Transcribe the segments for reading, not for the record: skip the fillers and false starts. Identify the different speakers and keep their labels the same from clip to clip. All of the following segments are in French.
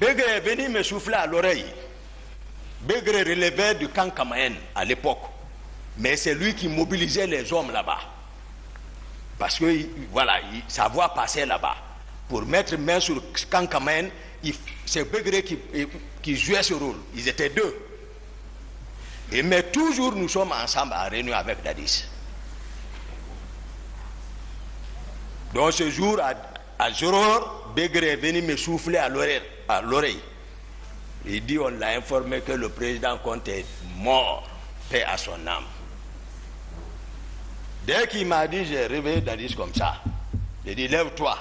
Speaker 1: Begré est venu me souffler à l'oreille. Begré relevait du camp Kamaen à l'époque. Mais c'est lui qui mobilisait les hommes là-bas. Parce que, voilà, sa voix passait là-bas. Pour mettre main sur le camp Kamaen, c'est Begré qui jouait ce rôle. Ils étaient deux. Mais toujours nous sommes ensemble en réunion avec Dadis. Donc ce jour, à 0h, Begré est venu me souffler à l'oreille. Il dit, on l'a informé que le président Conte est mort, paix à son âme. Dès qu'il m'a dit, j'ai réveillé Dadis comme ça. J'ai dit, lève-toi.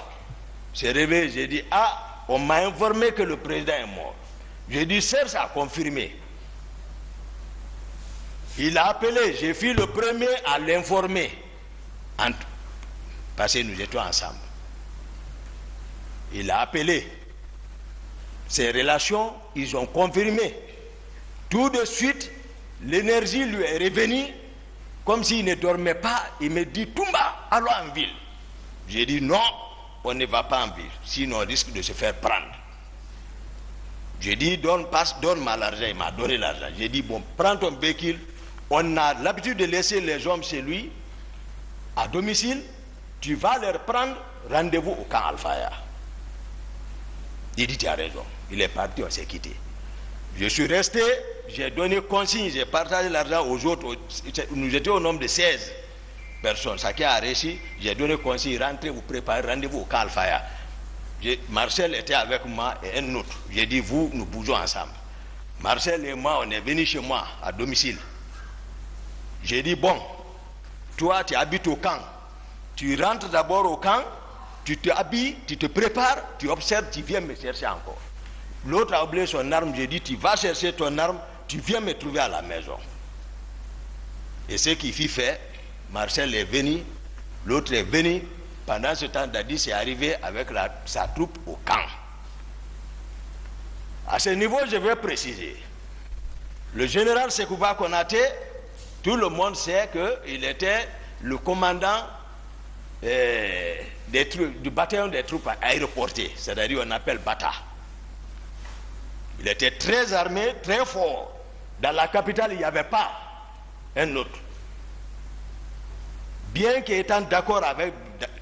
Speaker 1: J'ai réveillé, j'ai dit, ah, on m'a informé que le président est mort. J'ai dit, Serge a confirmé. Il a appelé, j'ai fait le premier à l'informer. Parce que nous étions ensemble. Il a appelé. Ces relations, ils ont confirmé. Tout de suite, l'énergie lui est revenue, comme s'il ne dormait pas. Il me dit, Toumba, allons en ville. J'ai dit, non, on ne va pas en ville, sinon on risque de se faire prendre. J'ai dit, donne-moi l'argent. Il m'a donné l'argent. J'ai dit, bon, prends ton véhicule. On a l'habitude de laisser les hommes chez lui, à domicile. Tu vas leur prendre rendez-vous au camp Alfaya. Il dit, tu as raison. Il est parti, on s'est quitté. Je suis resté, j'ai donné consigne, j'ai partagé l'argent aux autres. Nous étions au nombre de 16 personnes. Ça qui a réussi, j'ai donné consigne, rentrez, vous préparez rendez-vous au camp Alfaya. Marcel était avec moi et un autre. J'ai dit, vous, nous bougeons ensemble. Marcel et moi, on est venus chez moi, à domicile. J'ai dit, bon, toi, tu habites au camp. Tu rentres d'abord au camp, tu te habilles, tu te prépares, tu observes, tu viens me chercher encore. L'autre a oublié son arme, j'ai dit, tu vas chercher ton arme, tu viens me trouver à la maison. Et ce qu'il fit fait, Marcel est venu, l'autre est venu. Pendant ce temps, Dadis est arrivé avec sa troupe au camp. À ce niveau, je vais préciser. Le général Sekouba Konaté, tout le monde sait qu'il était le commandant du bataillon des troupes aéroportées, c'est-à-dire on appelle Bata. Il était très armé, très fort. Dans la capitale, il n'y avait pas un autre. Bien qu'étant d'accord avec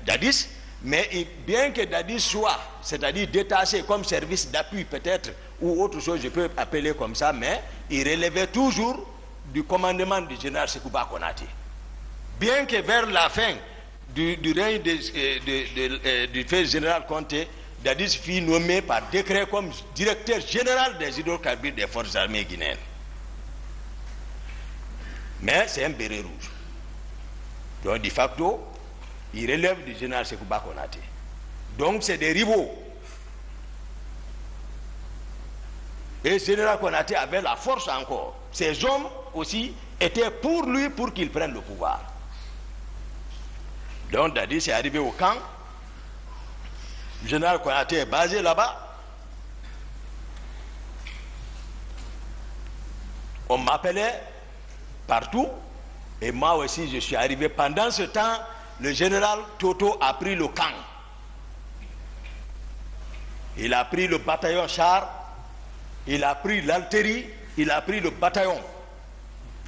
Speaker 1: Dadis, mais bien que Dadis soit, c'est-à-dire détaché comme service d'appui peut-être, ou autre chose, je peux appeler comme ça, mais il relevait toujours du commandement du général Sekouba Konaté. Bien que vers la fin du règne du fait général Conté, Dadis fut nommé par décret comme directeur général des hydrocarbures des forces armées guinéennes. Mais c'est un béret rouge. Donc, de facto, il relève du général Sekouba Konaté. Donc, c'est des rivaux. Et le général Konaté avait la force encore. Ces hommes aussi étaient pour lui, pour qu'il prenne le pouvoir. Donc, Dadis est arrivé au camp. Le général Konaté est basé là-bas. On m'appelait partout. Et moi aussi, je suis arrivé. Pendant ce temps, le général Toto a pris le camp. Il a pris le bataillon char, il a pris l'artillerie, il a pris le bataillon.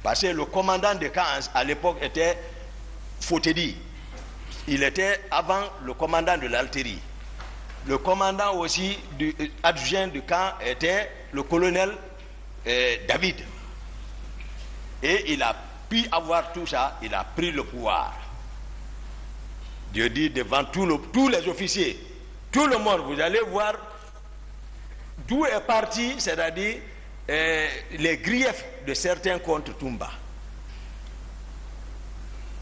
Speaker 1: Parce que le commandant de camp à l'époque était Fotedi. Il était avant le commandant de l'artillerie. Le commandant aussi adjoint du camp était le colonel David. Et il a pu avoir tout ça, il a pris le pouvoir. Dieu dit devant tous les officiers, tout le monde, vous allez voir d'où est parti, c'est-à-dire les griefs de certains contre Toumba.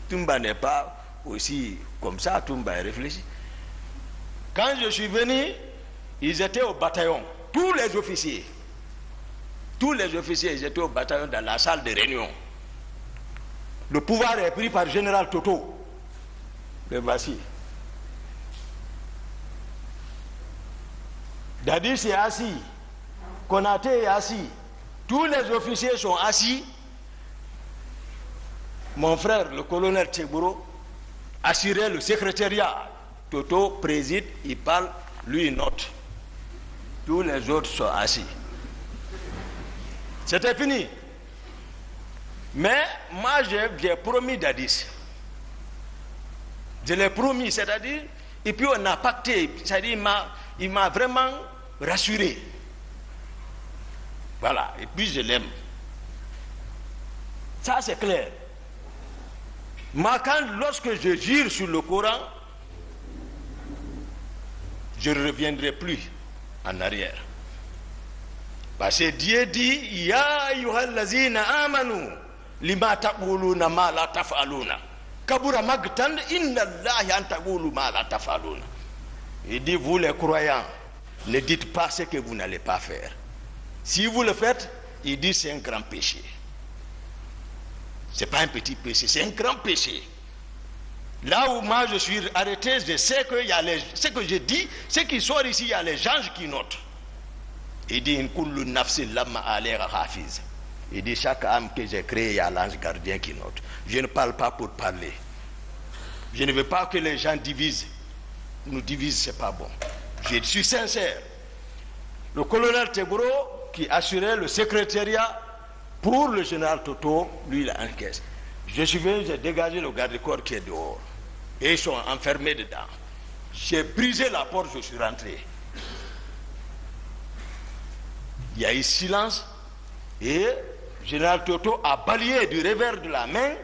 Speaker 1: Toumba n'est pas aussi comme ça, Toumba est réfléchi. Quand je suis venu, ils étaient au bataillon, tous les officiers. Tous les officiers, ils étaient au bataillon dans la salle de réunion. Le pouvoir est pris par le général Toto. Le voici. Dadis est assis. Konaté est assis. Tous les officiers sont assis. Mon frère, le colonel Tchebouro, assurait le secrétariat. Toto préside, il parle, lui il note. Tous les autres sont assis. C'était fini. Mais moi, j'ai promis Dadis. Je l'ai promis, c'est-à-dire, et puis on a pacté, c'est-à-dire, il m'a vraiment rassuré. Voilà, et puis je l'aime. Ça, c'est clair. Moi, lorsque je jure sur le Coran, je ne reviendrai plus en arrière. Parce que Dieu dit, Ya ayyuhallazina amanu, lima taquluna ma la taf'aluna. Kabura magtan inna Allahi an taqulu ma la taf'aluna. Il dit, vous les croyants, ne dites pas ce que vous n'allez pas faire. Si vous le faites, il dit, c'est un grand péché. Ce n'est pas un petit péché, c'est un grand péché. Là où moi je suis arrêté, je sais que ce que je dis, ce qui sort ici, il y a les anges qui notent. Il dit, il dit, chaque âme que j'ai créée, il y a l'ange gardien qui note. Je ne parle pas pour parler. Je ne veux pas que les gens nous divisent, c'est pas bon. Je suis sincère. Le colonel Tegboro, qui assurait le secrétariat pour le général Toto, lui, il a encaissé. Je suis venu, j'ai dégagé le garde-corps qui est dehors. Et ils sont enfermés dedans. J'ai brisé la porte, je suis rentré. Il y a eu silence. Et le général Toto a balayé du revers de la main,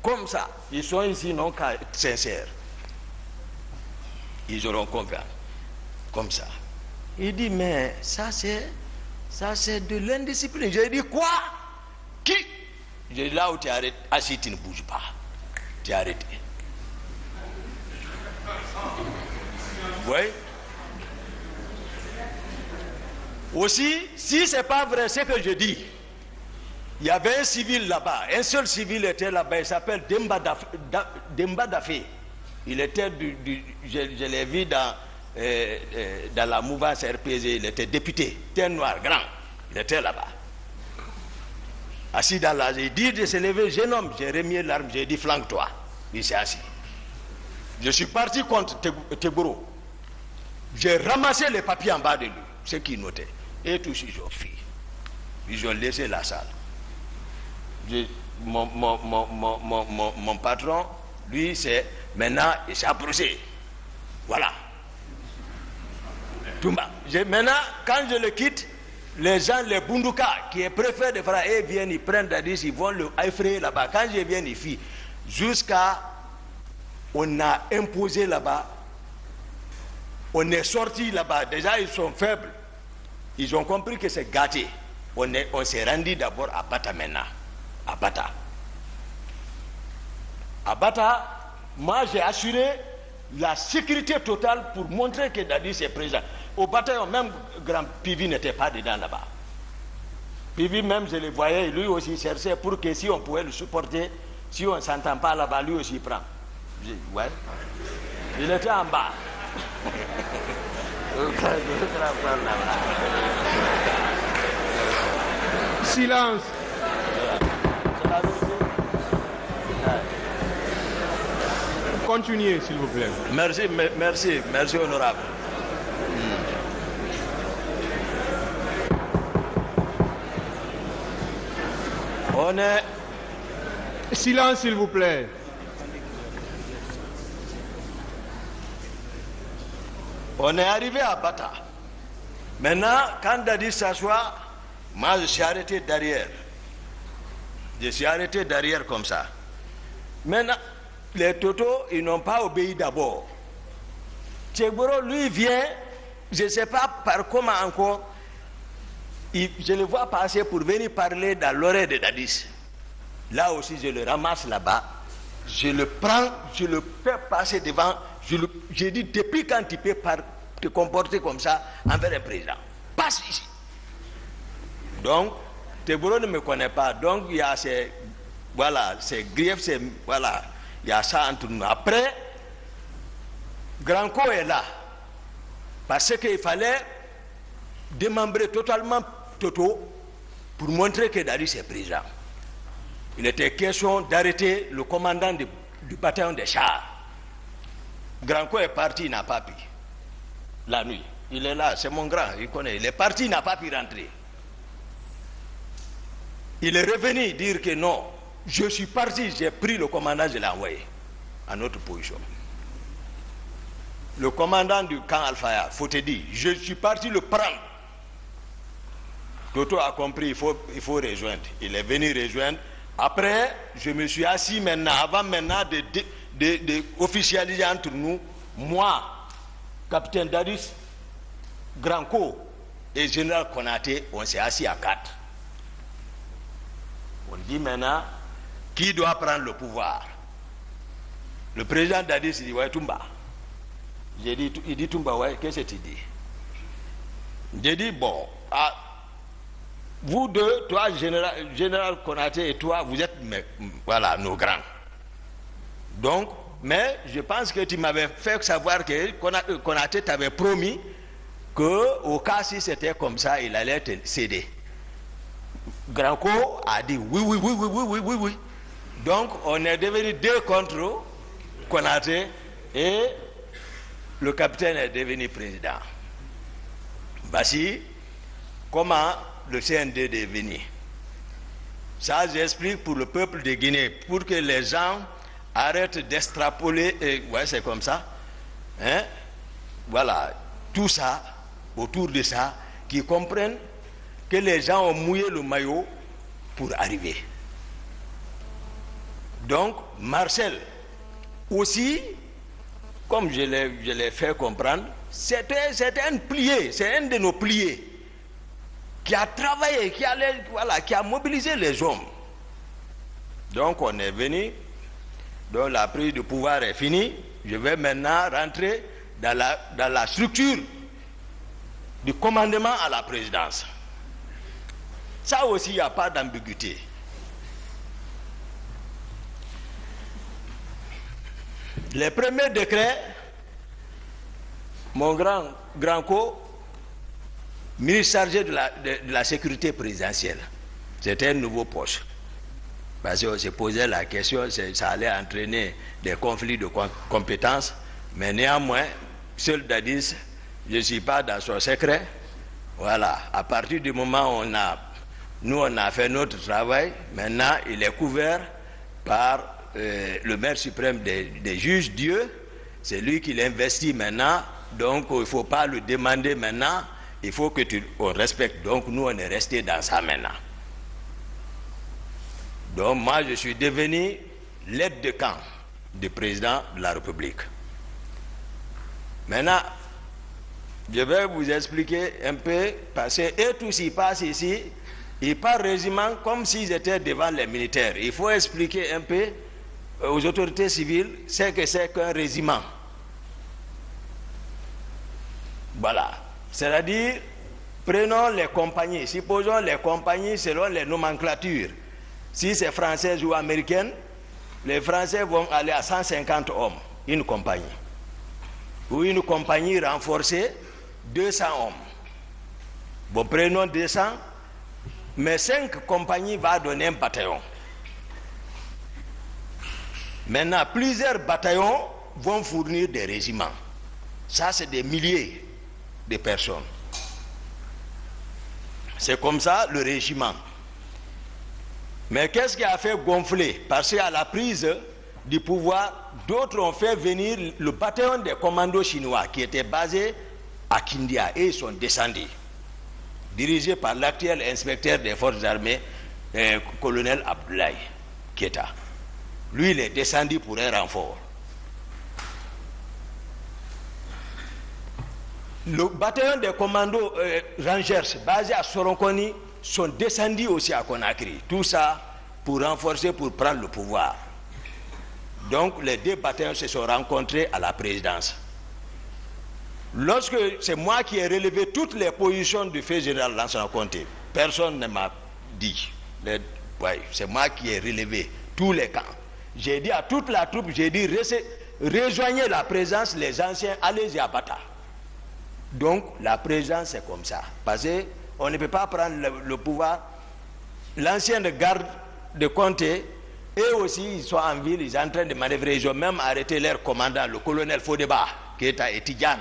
Speaker 1: comme ça. Ils sont ici non qu'à être sincères. Ils auront confiance. Comme ça. Il dit, mais ça c'est de l'indiscipline. J'ai dit, quoi? Qui? J'ai dit, là où tu es arrêté, assis, tu ne bouges pas. Tu es arrêté. Oui. Aussi, si ce n'est pas vrai ce que je dis, il y avait un civil là-bas, un seul civil était là-bas, il s'appelle Demba Dafé. Il était je l'ai vu dans la mouvance RPG, il était député, un noir grand, il était là-bas. Assis dans la, j'ai dit de se lever, jeune homme, j'ai remis l'arme, j'ai dit flanque-toi. Il s'est assis. Je suis parti contre Tegboro. J'ai ramassé les papiers en bas de lui, ce qu'il notait. Et tous ils ont fui. Ils ont laissé la salle. Mon patron, lui, c'est maintenant, il s'est approché. Voilà. Maintenant, quand je le quitte, les gens, les Bunduka, qui est préfet de Fra, ils viennent, ils prennent Dadis, ils vont le effrayer là-bas. Quand je viens, ils fuient. Jusqu'à, on a imposé là-bas, on est sorti là-bas. Déjà, ils sont faibles. Ils ont compris que c'est gâté. On s'est rendu d'abord à Bata maintenant. À Bata. À Bata, moi j'ai assuré la sécurité totale pour montrer que Dadis est présent. Au bataillon, même Grand Pivi n'était pas dedans là-bas. Pivi même, je le voyais, lui aussi cherchait pour que si on pouvait le supporter, si on ne s'entend pas là-bas, lui aussi prend. Ouais. Il était en bas.
Speaker 2: Silence. Continuez, s'il vous plaît.
Speaker 1: Merci honorable. On est...
Speaker 2: Silence, s'il vous plaît.
Speaker 1: On est arrivé à Bata. Maintenant, quand Dadis s'assoit, moi je suis arrêté derrière. Je suis arrêté derrière comme ça. Maintenant, les Totos, ils n'ont pas obéi d'abord. Tegboro, lui, vient, je ne sais pas par comment encore, je le vois passer pour venir parler dans l'oreille de Dadis. Là aussi, je le ramasse là-bas, je le prends, je le fais passer devant, je dis, depuis quand tu peux te comporter comme ça envers un président? Passe ici. Donc, Tegboro ne me connaît pas, donc il y a ces griefs, voilà, il y a ça entre nous. Après, Granco est là, parce qu'il fallait démembrer totalement Toto pour montrer que Dadis est président. Il était question d'arrêter le commandant du bataillon des chars. Granco est parti, il n'a pas pu. La nuit, il est là, c'est mon grand, il connaît. Il est parti, il n'a pas pu rentrer. Il est revenu dire que non, je suis parti, j'ai pris le commandant, je l'ai envoyé à notre position. Le commandant du camp Al-Faya, faut te dire, je suis parti le prendre. Toto a compris, il faut rejoindre. Il est venu rejoindre. Après, je me suis assis maintenant, avant maintenant de officialiser entre nous, moi, capitaine Dadis, Granco et général Konaté, on s'est assis à 4. On dit maintenant, qui doit prendre le pouvoir? Le président Dadis dit, ouais, Toumba. Il dit Toumba, ouais, qu'est-ce que tu dis? J'ai dit, bon, vous deux, toi, général Konaté et toi, vous êtes, voilà, nos grands. Donc, mais je pense que tu m'avais fait savoir que Konaté t'avait promis qu'au cas si c'était comme ça, il allait te céder. Granco a dit oui. Donc, on est devenu 2 contre Konaté et le capitaine est devenu président. Voici comment le CND est devenu. Ça, j'explique pour le peuple de Guinée, pour que les gens arrêtent d'extrapoler, ouais, c'est comme ça. Hein? Voilà, tout ça, autour de ça, qui comprennent que les gens ont mouillé le maillot pour arriver. Donc, Marcel, aussi, comme je l'ai fait comprendre, c'était un plié, c'est un de nos pliés qui a travaillé, qui a mobilisé les hommes. Donc, on est venu, donc la prise de pouvoir est finie. Je vais maintenant rentrer dans la structure du commandement à la présidence. Ça aussi, il n'y a pas d'ambiguïté. Les premiers décrets, mon grand ministre chargé de la sécurité présidentielle, c'était un nouveau poste. Parce qu'on se posait la question, ça allait entraîner des conflits de compétences, mais néanmoins, seul Dadis, je ne suis pas dans son secret. Voilà, à partir du moment où on a fait notre travail, maintenant il est couvert par le maire suprême des juges, Dieu, c'est lui qui l'investit maintenant, donc il ne faut pas le demander maintenant, il faut que on respecte. Donc nous on est resté dans ça maintenant. Donc moi je suis devenu l'aide de camp du président de la République. Maintenant, je vais vous expliquer un peu, parce que eux tous ils passent ici, ils parlent régiment comme s'ils étaient devant les militaires. Il faut expliquer un peu aux autorités civiles ce que c'est qu'un régiment. Voilà. C'est-à-dire, prenons les compagnies, supposons les compagnies selon les nomenclatures. Si c'est française ou américaine, les Français vont aller à 150 hommes, une compagnie. Ou une compagnie renforcée, 200 hommes. Bon, prenons 200, mais 5 compagnies vont donner un bataillon. Maintenant, plusieurs bataillons vont fournir des régiments. Ça, c'est des milliers de personnes. C'est comme ça le régiment. Mais qu'est-ce qui a fait gonfler? Parce qu'à la prise du pouvoir, d'autres ont fait venir le bataillon des commandos chinois qui était basé à Kindia et ils sont descendus, dirigé par l'actuel inspecteur des forces armées, colonel Abdoulaye Keita. Lui, il est descendu pour un renfort. Le bataillon des commandos Rangers basé à Soronkoni sont descendus aussi à Conakry. Tout ça pour renforcer, pour prendre le pouvoir. Donc les 2 bataillons se sont rencontrés à la présidence. Lorsque c'est moi qui ai relevé toutes les positions du fait général Lansana Conté, personne ne m'a dit. C'est moi qui ai relevé tous les camps. J'ai dit à toute la troupe, j'ai dit rejoignez la présence, les anciens, allez-y à Bata. Donc la présence c'est comme ça. Parce qu'on ne peut pas prendre le pouvoir. L'ancien de garde de Conté, eux aussi ils sont en ville, ils sont en train de manœuvrer. Ils ont même arrêté leur commandant, le colonel Fodeba, qui est à Etidjan.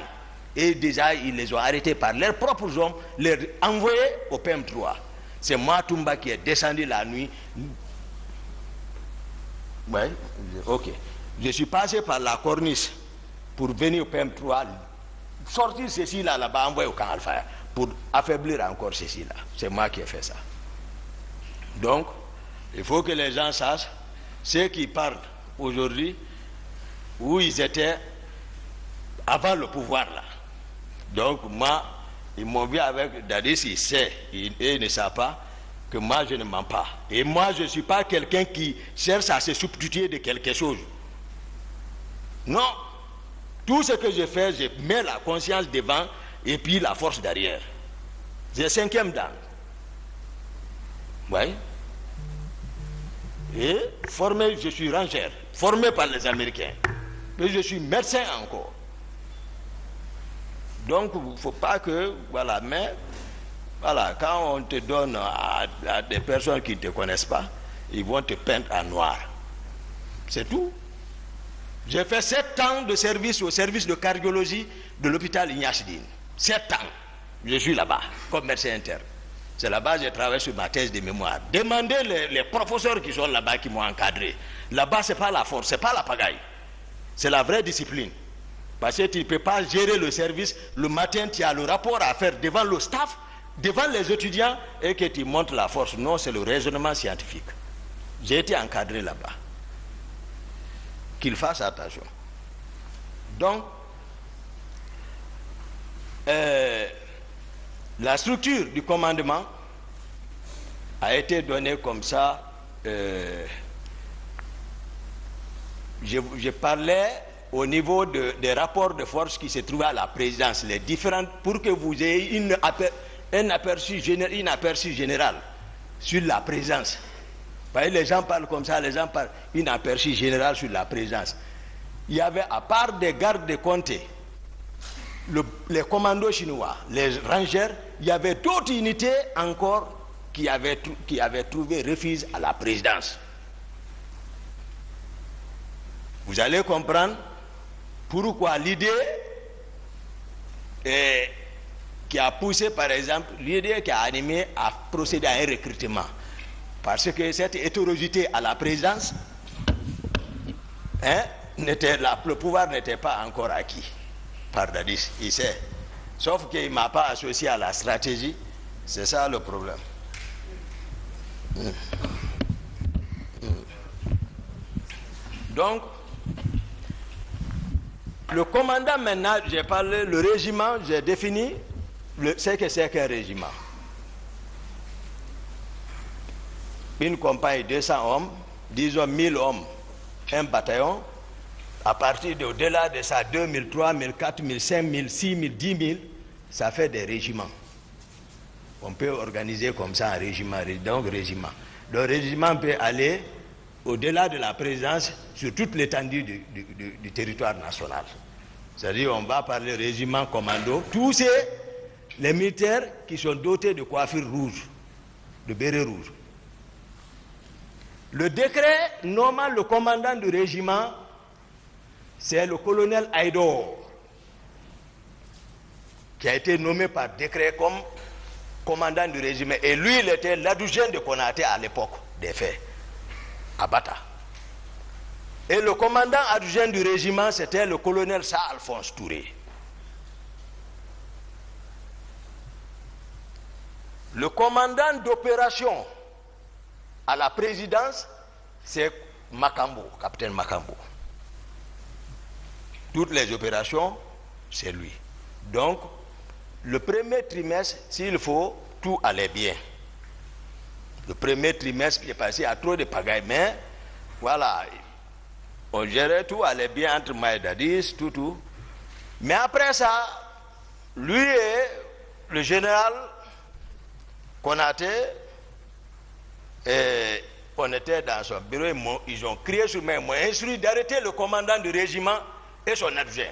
Speaker 1: Et déjà, ils les ont arrêtés par leurs propres hommes, les envoyés au PM3. C'est moi, Toumba, qui est descendu la nuit. Oui, ok. Je suis passé par la corniche pour venir au PM3, sortir ceci là-bas, envoyer au camp Alpha, pour affaiblir encore ceci là. C'est moi qui ai fait ça. Donc, il faut que les gens sachent, ceux qui parlent aujourd'hui, où ils étaient avant le pouvoir là. Donc moi, ils m'ont vu avec Dadis, il sait, il ne sait pas que moi je ne mens pas. Et moi je ne suis pas quelqu'un qui cherche à se substituer de quelque chose. Non. Tout ce que je fais, je mets la conscience devant et puis la force derrière. J'ai 5e dan. Oui. Et formé, je suis rangeur, formé par les Américains. Et je suis médecin encore. Donc, il ne faut pas que, voilà, mais, voilà, quand on te donne à des personnes qui ne te connaissent pas, ils vont te peindre en noir. C'est tout. J'ai fait 7 ans de service au service de cardiologie de l'hôpital Ignachdine. 7 ans. Je suis là-bas, comme médecin interne. C'est là-bas que j'ai travaillé sur ma thèse de mémoire. Demandez les professeurs qui sont là-bas, qui m'ont encadré. Là-bas, ce n'est pas la force, ce n'est pas la pagaille. C'est la vraie discipline. Parce que tu ne peux pas gérer le service. Le matin, tu as le rapport à faire devant le staff, devant les étudiants, et que tu montres la force. Non, c'est le raisonnement scientifique. J'ai été encadré là-bas. Qu'il fasse attention. Donc, la structure du commandement a été donnée comme ça. Je parlais au niveau des rapports de force qui se trouvaient à la présidence, les différentes, pour que vous ayez un aperçu général sur la présence. Vous voyez, les gens parlent comme ça, les gens parlent un aperçu général sur la présence. Il y avait, à part des gardes de comté, les commandos chinois, les rangers, il y avait d'autres unités encore qui avaient trouvé refuge à la présidence. Vous allez comprendre pourquoi l'idée qui a poussé, par exemple, l'idée qui a animé à procéder à un recrutement. Parce que cette hétérogénéité à la présidence, le pouvoir n'était pas encore acquis par Dadis, il sait. Sauf qu'il ne m'a pas associé à la stratégie, c'est ça le problème. Donc, le commandant maintenant, j'ai parlé, le régiment, j'ai défini ce que c'est qu'un régiment. Une compagnie, 200 hommes, disons 1000 hommes, un bataillon. À partir d'au-delà de ça, 2000, 3000, 4000, 5000, 6000, 10 000, ça fait des régiments. On peut organiser comme ça un régiment, donc régiment. Le régiment peut aller au-delà de la présence sur toute l'étendue du territoire national. C'est-à-dire, on va parler régiment, commando, tous les militaires qui sont dotés de coiffure rouge, de béret rouge. Le décret nommant le commandant du régiment, c'est le colonel Aïdor, qui a été nommé par décret comme commandant du régiment. Et lui, il était l'adjoint de Konaté à l'époque des faits, à Bata. Et le commandant adjoint du régiment, c'était le colonel Sa-Alphonse Touré. Le commandant d'opération à la présidence, c'est Makambo, capitaine Makambo. Toutes les opérations, c'est lui. Donc, le premier trimestre, s'il faut, tout allait bien. Le premier trimestre, j'ai passé à trop de pagaille, mais voilà, on gérait tout, allait bien entre Maïdadis, tout. Mais après ça, lui et le général Konaté, on était dans son bureau, ils ont crié sur moi, ils m'ont instruit d'arrêter le commandant du régiment et son adjoint.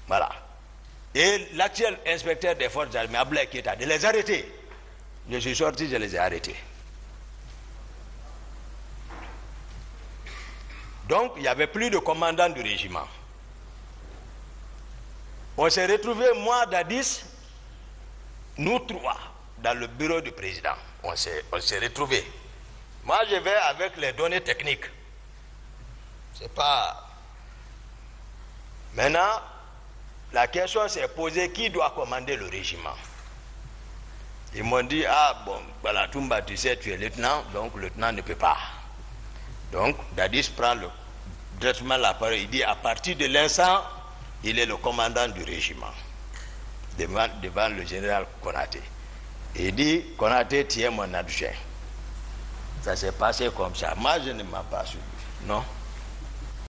Speaker 1: Voilà. Et l'actuel inspecteur des forces armées, Ablaï Keita, de les arrêter. Je suis sorti, je les ai arrêtés. Donc, il n'y avait plus de commandant du régiment. On s'est retrouvés, moi, Dadis, nous trois, dans le bureau du président. On s'est retrouvés. Moi, je vais avec les données techniques. C'est pas... Maintenant, la question s'est posée, qui doit commander le régiment? Ils m'ont dit, ah bon, voilà, Toumba, tu sais, tu es lieutenant, donc le lieutenant ne peut pas. Donc, Dadis prend directement la parole, il dit, à partir de l'instant, il est le commandant du régiment, devant le général Konaté. Il dit, Konaté, tu es mon adjoint. Ça s'est passé comme ça. Moi, je ne m'en pas suivi. Non.